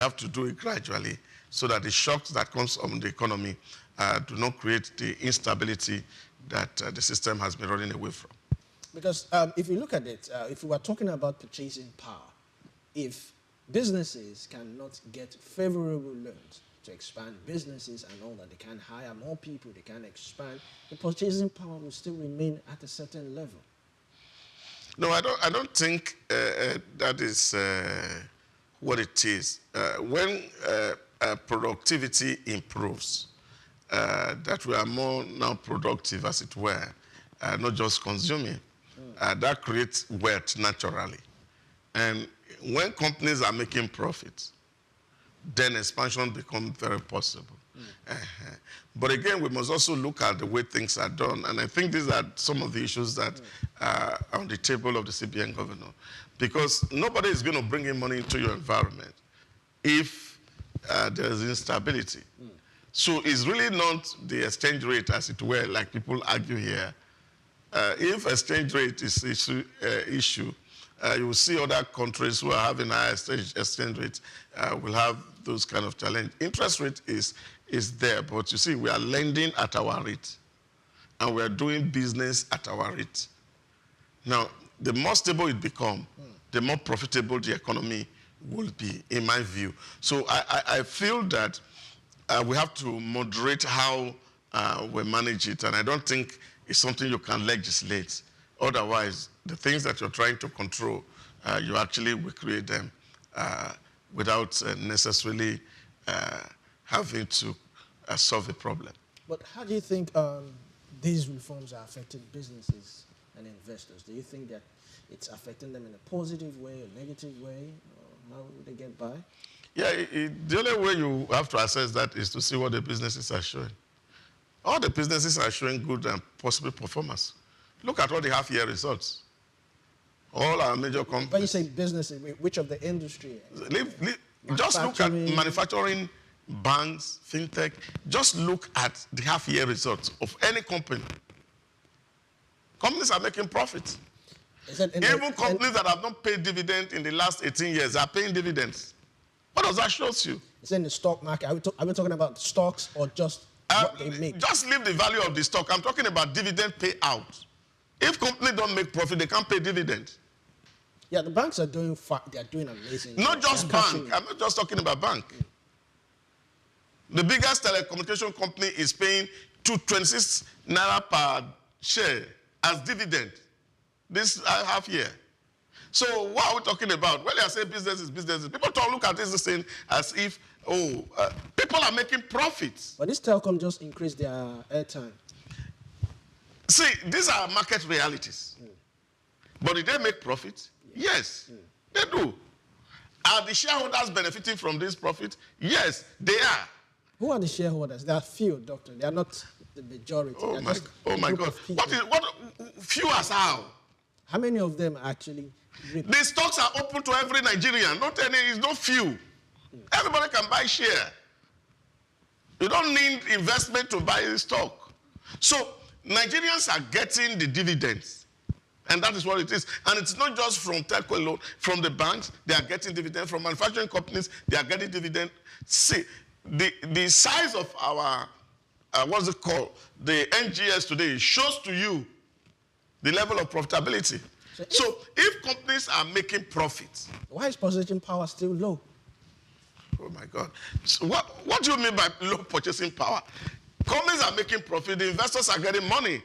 have to do it gradually so that the shocks that comes from the economy do not create the instability that the system has been running away from. Because if you look at it, if we were talking about purchasing power, if businesses cannot get favorable loans to expand businesses and all that, they can hire more people, they can expand, the purchasing power will still remain at a certain level. No, I don't think that is what it is. When productivity improves, that we are more now productive, as it were, not just consuming, that creates wealth naturally. And when companies are making profits, then expansion becomes very possible. But again, we must also look at the way things are done. And I think these are some of the issues that are on the table of the CBN governor. Because nobody is going to bring in money into your environment if there is instability. So it's really not the exchange rate, as it were, like people argue here. If exchange rate is issue, you will see other countries who are having higher exchange rates will have those kind of challenge. Interest rate is there, but you see, we are lending at our rate, and we are doing business at our rate. Now, the more stable it becomes, the more profitable the economy will be, in my view. So I feel that we have to moderate how we manage it, and I don't think it's something you can legislate. Otherwise, the things that you're trying to control, you actually will create them without necessarily having to solve a problem. But how do you think these reforms are affecting businesses and investors? Do you think that it's affecting them in a positive way, a negative way? Or how would they get by? Yeah, the only way you have to assess that is to see what the businesses are showing. All the businesses are showing good and possible performance. Look at all the half-year results. All our major companies. When you say businesses, which of the industry? Just look at manufacturing, banks, fintech. Just look at the half-year results of any company. Companies are making profits. Even companies that have not paid dividend in the last 18 years are paying dividends. What does that show you? It's in the stock market. Are we talking about stocks or just what they make? Just leave the value of the stock. I'm talking about dividend payout. If companies don't make profit, they can't pay dividend. Yeah, the banks are doing fine. They are doing amazing. Not just bank. I'm not just talking about bank. The biggest telecommunication company is paying 226 naira per share as dividend this half year. So what are we talking about? When I say business is business, people don't look at this thing as if, people are making profits. But this telecom just increased their airtime. See, these are market realities. But did they make profit? Yes, they do. Are the shareholders benefiting from this profit? Yes, they are. Who are the shareholders? There are few, doctor. They are not the majority. Oh my God. What few as how? How many of them actually? The stocks are open to every Nigerian. Not any, it's not few. Everybody can buy share. You don't need investment to buy the stock. So Nigerians are getting the dividends. And that is what it is. And it's not just from telco alone. From the banks, they are getting dividends. From manufacturing companies, they are getting dividends. See, the size of our, what's it called? The NGS today shows to you the level of profitability. So if companies are making profits. Why is purchasing power still low? Oh my God. So what do you mean by low purchasing power? Companies are making profit, the investors are getting money.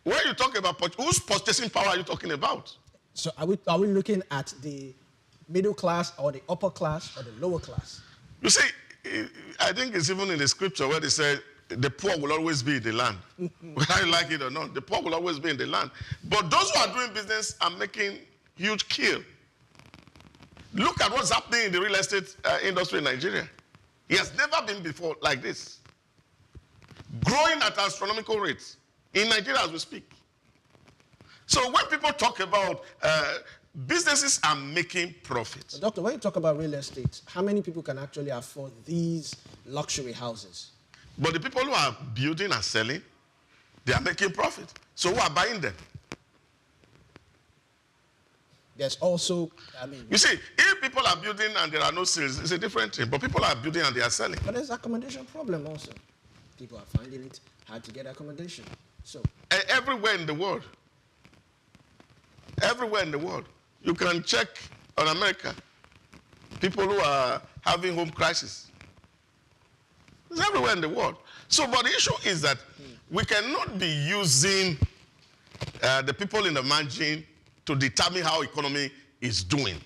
When you talk about whose purchasing power are you talking about? So are we looking at the middle class or the upper class or the lower class? You see, I think it's even in the scripture where they say the poor will always be in the land. Whether you like it or not, the poor will always be in the land. But those who are doing business are making huge kill. Look at what's happening in the real estate industry in Nigeria. It has never been before like this. Growing at astronomical rates in Nigeria as we speak. So when people talk about businesses are making profits. Doctor, when you talk about real estate, how many people can actually afford these luxury houses? But the people who are building and selling, they are making profit. So who are buying them? There's also, I mean... You see, if people are building and there are no sales, it's a different thing. But people are building and they are selling. But there's accommodation problem also. People are finding it hard to get accommodation. So everywhere in the world. Everywhere in the world. You can check on America. People who are having home crisis. It's everywhere in the world. So, but the issue is that we cannot be using the people in the margin to determine how economy is doing.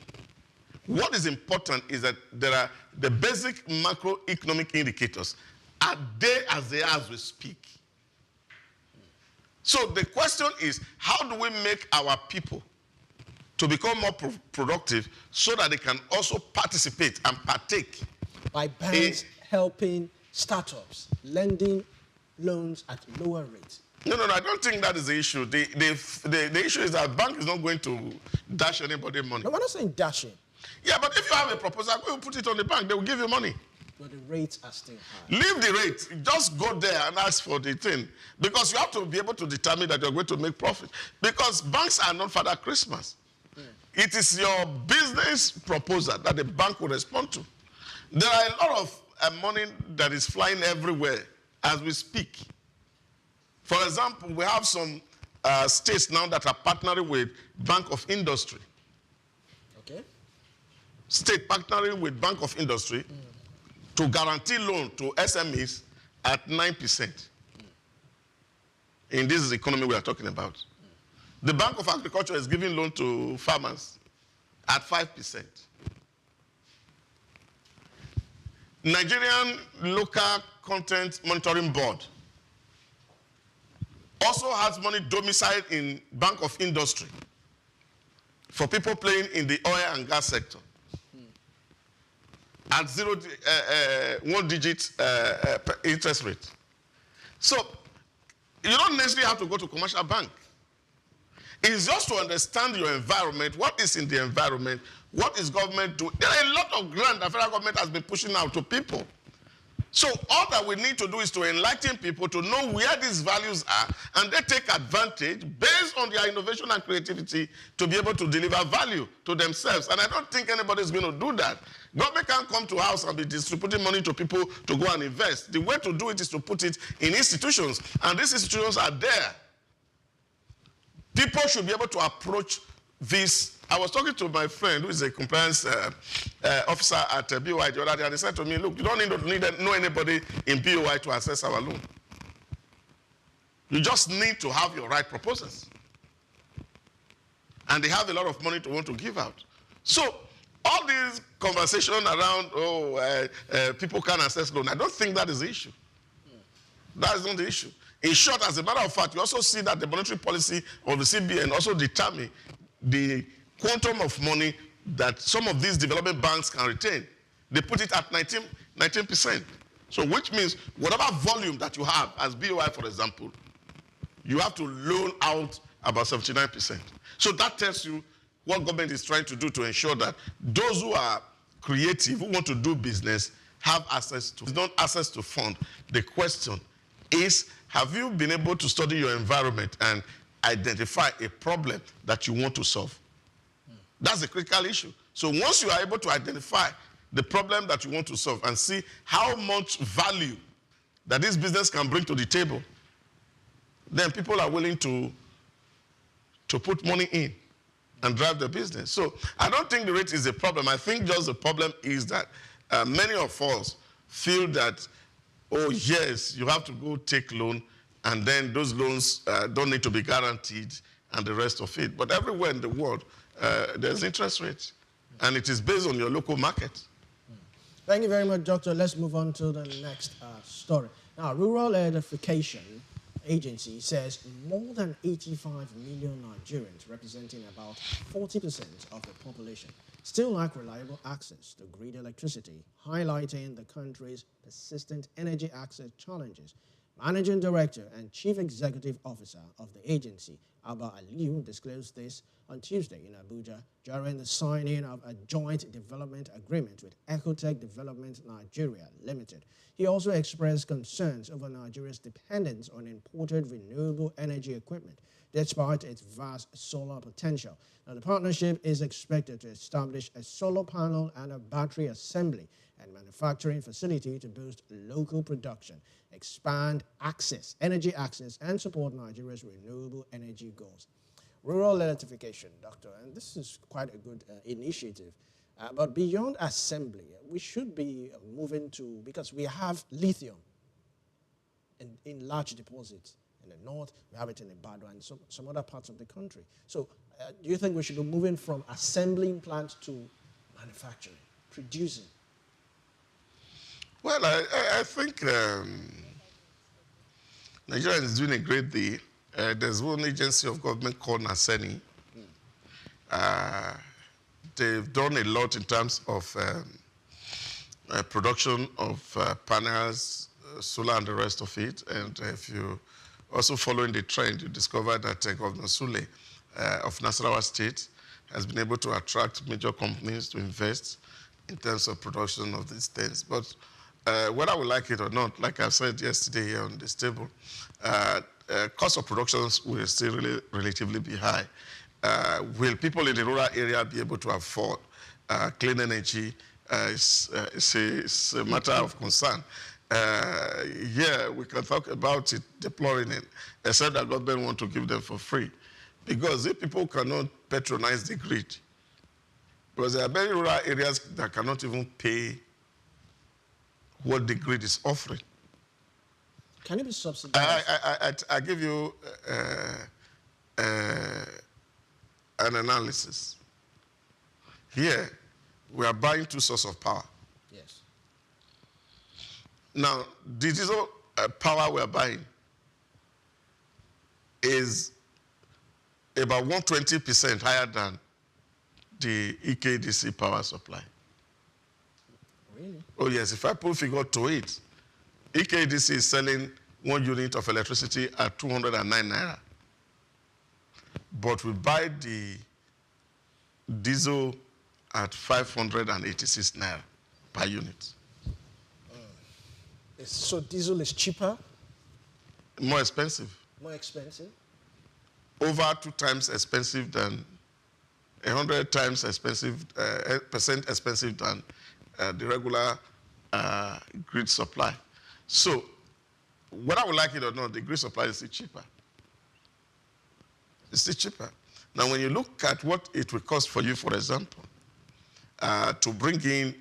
What is important is that there are the basic macroeconomic indicators. Are they as they are as we speak? So the question is, how do we make our people to become more productive so that they can also participate and partake? By banks helping startups, lending loans at lower rates. No, I don't think that is the issue. The issue is that bank is not going to dash anybody money. No, we're not saying dashing. Yeah, but if you have a proposal, go put it on the bank. They will give you money. But the rates are still high. Leave the rate. Just go there and ask for the thing. Because you have to be able to determine that you're going to make profit. Because banks are not Father Christmas. It is your business proposal that the bank will respond to. There are a lot of money that is flying everywhere as we speak. For example, we have some states now that are partnering with Bank of Industry. Okay. State partnering with Bank of Industry to guarantee loan to SMEs at 9%. In this economy we are talking about. The Bank of Agriculture is giving loan to farmers at 5%. Nigerian Local Content Monitoring Board also has money domiciled in Bank of Industry for people playing in the oil and gas sector at one-digit interest rate. So you don't necessarily have to go to commercial bank. It's just to understand your environment, what is in the environment, what is government doing. There are a lot of grants that federal government has been pushing out to people. So all that we need to do is to enlighten people to know where these values are, and they take advantage based on their innovation and creativity to be able to deliver value to themselves. And I don't think anybody is going to do that. Government can't come to house and be distributing money to people to go and invest. The way to do it is to put it in institutions, and these institutions are there. People should be able to approach this. I was talking to my friend who is a compliance officer at BOI the other day, and he said to me, look, you don't need to know anybody in BOI to access our loan. You just need to have your right proposals. And they have a lot of money to want to give out. So all these conversation around, people can't access loan, I don't think that is the issue. That is not the issue. In short, as a matter of fact, you also see that the monetary policy of the CBN also determine the quantum of money that some of these development banks can retain. They put it at 19%. So which means whatever volume that you have as BOI, for example, you have to loan out about 79%. So that tells you what government is trying to do to ensure that those who are creative, who want to do business, have access to, not access to fund. The question is, have you been able to study your environment and identify a problem that you want to solve? That's a critical issue. So once you are able to identify the problem that you want to solve and see how much value that this business can bring to the table, then people are willing to put money in and drive the business. So I don't think the rate is a problem. I think just the problem is that many of us feel that, oh yes, you have to go take loan, and then those loans don't need to be guaranteed and the rest of it. But everywhere in the world, there's interest rates, and it is based on your local market. Thank you very much, Doctor. Let's move on to the next story. Now, Rural Edification Agency says more than 85 million Nigerians, representing about 40% of the population, still lack reliable access to grid electricity, highlighting the country's persistent energy access challenges. Managing Director and Chief Executive Officer of the agency, Abba Aliyu, disclosed this on Tuesday in Abuja during the signing of a joint development agreement with Ecotech Development Nigeria Limited. He also expressed concerns over Nigeria's dependence on imported renewable energy equipment despite its vast solar potential. Now, the partnership is expected to establish a solar panel and a battery assembly and manufacturing facility to boost local production, expand access, energy access, and support Nigeria's renewable energy goals. Rural electrification, Doctor, and this is quite a good initiative. But beyond assembly, we should be moving to, because we have lithium in large deposits. In the north, we have it in Ibadan and some other parts of the country. So do you think we should be moving from assembling plants to manufacturing, producing? Well, I think Nigeria is doing a great deal. There's one agency of government called NASENI. They've done a lot in terms of production of panels, solar and the rest of it. And if you also following the trend, you discover that Governor Sule of Nasarawa State has been able to attract major companies to invest in terms of production of these things. But whether we like it or not, like I said yesterday here on this table, cost of production will still relatively be high. Will people in the rural area be able to afford clean energy? It's a matter of concern. Yeah, we can talk about it, deploring it, except that government want to give them for free. Because if people cannot patronize the grid, because there are very rural areas that cannot even pay what the grid is offering. Can it be subsidized? I give you an analysis. Here, we are buying two sources of power. Yes. Now, the diesel power we are buying is about 120% higher than the EKDC power supply. Really? Oh, yes. If I put figure to it, EKDC is selling 1 unit of electricity at 209 naira. But we buy the diesel at 586 naira per unit. So diesel is cheaper? More expensive. More expensive? Over 2 times expensive than, 100 times expensive, percent expensive than the regular grid supply. So, whether we like it or not, the grid supply is still cheaper. It's still cheaper. Now, when you look at what it will cost for you, for example, to bring in